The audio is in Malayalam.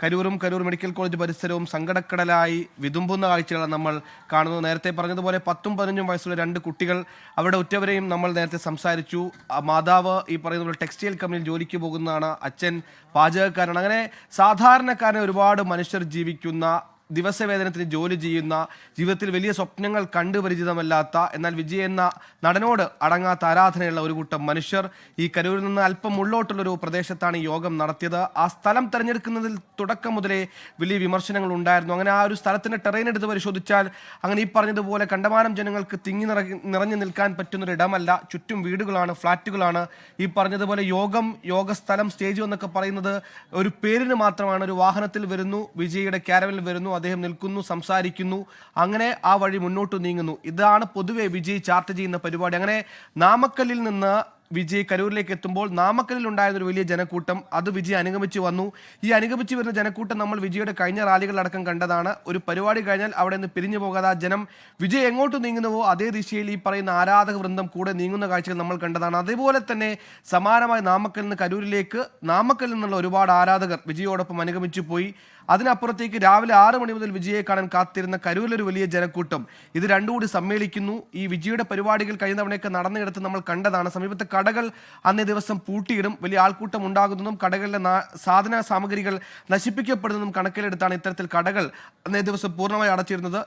കരൂരും കരൂർ മെഡിക്കൽ കോളേജ് പരിസരവും സങ്കടക്കടലായി വിതുമ്പുന്ന കാഴ്ചകളാണ് നമ്മൾ കാണുന്നത്. നേരത്തെ പറഞ്ഞതുപോലെ 10ഉം 15ഉം വയസ്സുള്ള 2 കുട്ടികൾ, അവരുടെ ഉറ്റവരെയും നമ്മൾ നേരത്തെ സംസാരിച്ചു. മാതാവ് ഈ പറയുന്ന പോലെ ടെക്സ്റ്റൈൽ കമ്പനിയിൽ ജോലിക്ക് പോകുന്നതാണ്, അച്ഛൻ പാചകക്കാരനാണ്. അങ്ങനെ സാധാരണക്കാരനെ ഒരുപാട് മനുഷ്യർ ജീവിക്കുന്ന, ദിവസവേതനത്തിന് ജോലി ചെയ്യുന്ന, ജീവിതത്തിൽ വലിയ സ്വപ്നങ്ങൾ കണ്ടു പരിചിതമല്ലാത്ത, എന്നാൽ വിജയ് എന്ന നടനോട് അടങ്ങാത്ത ആരാധനയുള്ള ഒരു കൂട്ടം മനുഷ്യർ ഈ കരൂരിൽ നിന്ന് അല്പം ഉള്ളോട്ടുള്ളൊരു പ്രദേശത്താണ് ഈ യോഗം നടത്തിയത്. ആ സ്ഥലം തെരഞ്ഞെടുക്കുന്നതിൽ തുടക്കം മുതലേ വലിയ വിമർശനങ്ങൾ ഉണ്ടായിരുന്നു. അങ്ങനെ ആ ഒരു സ്ഥലത്തിൻ്റെ ടെറൈൻ എടുത്ത് പരിശോധിച്ചാൽ അങ്ങനെ ഈ പറഞ്ഞതുപോലെ കണ്ടമാനം ജനങ്ങൾക്ക് നിറഞ്ഞു നിൽക്കാൻ പറ്റുന്നൊരു ഇടമല്ല. ചുറ്റും വീടുകളാണ്, ഫ്ലാറ്റുകളാണ്. ഈ പറഞ്ഞതുപോലെ യോഗസ്ഥലം, സ്റ്റേജ് എന്നൊക്കെ പറയുന്നത് ഒരു പേരിന് മാത്രമാണ്. ഒരു വാഹനത്തിൽ വരുന്നു, വിജയുടെ ക്യാരവനിൽ വരുന്നു, അദ്ദേഹം നിൽക്കുന്നു, സംസാരിക്കുന്നു, അങ്ങനെ ആ വഴി മുന്നോട്ട് നീങ്ങുന്നു. ഇതാണ് പൊതുവെ വിജയ് ചാർട്ട് ചെയ്യുന്ന പരിപാടി. അങ്ങനെ നാമക്കല്ലിൽ നിന്ന് വിജയ് കരൂരിലേക്ക് എത്തുമ്പോൾ നാമക്കല്ലിൽ ഉണ്ടായിരുന്ന ഒരു വലിയ ജനക്കൂട്ടം അത് വിജയ് അനുഗമിച്ച് വന്നു. ഈ അനുഗമിച്ച് വരുന്ന ജനക്കൂട്ടം നമ്മൾ വിജയുടെ കഴിഞ്ഞ റാലികളടക്കം കണ്ടതാണ്. ഒരു പരിപാടി കഴിഞ്ഞാൽ അവിടെ നിന്ന് പിരിഞ്ഞു പോകാതെ ആ ജനം വിജയ് എങ്ങോട്ട് നീങ്ങുന്നുവോ അതേ ദിശയിൽ ഈ പറയുന്ന ആരാധക വൃന്ദം കൂടെ നീങ്ങുന്ന കാഴ്ചകൾ നമ്മൾ കണ്ടതാണ്. അതേപോലെ തന്നെ സമാനമായി നാമക്കല്ലിൽ നിന്ന് കരൂരിലേക്ക് നാമക്കല്ലിൽ നിന്നുള്ള ഒരുപാട് ആരാധകർ വിജയോടൊപ്പം അനുഗമിച്ചു പോയി. അതിനപ്പുറത്തേക്ക് രാവിലെ 6 മണി മുതൽ വിജയെ കാണാൻ കാത്തിരുന്ന കരൂരിലൊരു വലിയ ജനക്കൂട്ടം ഇത് രണ്ടും കൂടി സമ്മേളിക്കുന്നു. ഈ വിജയുടെ പരിപാടികൾ കഴിഞ്ഞ തവണയൊക്കെ നടന്നിടത്ത് നമ്മൾ കണ്ടതാണ്. സമീപത്തെ കടകൾ അന്നേ ദിവസം പൂട്ടിയിടും, വലിയ ആൾക്കൂട്ടം ഉണ്ടാകുന്നതും കടകളിലെ സാധന സാമഗ്രികൾ നശിപ്പിക്കപ്പെടുന്നതും കണക്കിലെടുത്താണ് ഇത്തരത്തിൽ കടകൾ അന്നേ ദിവസം പൂർണ്ണമായി അടച്ചിരുന്നത്.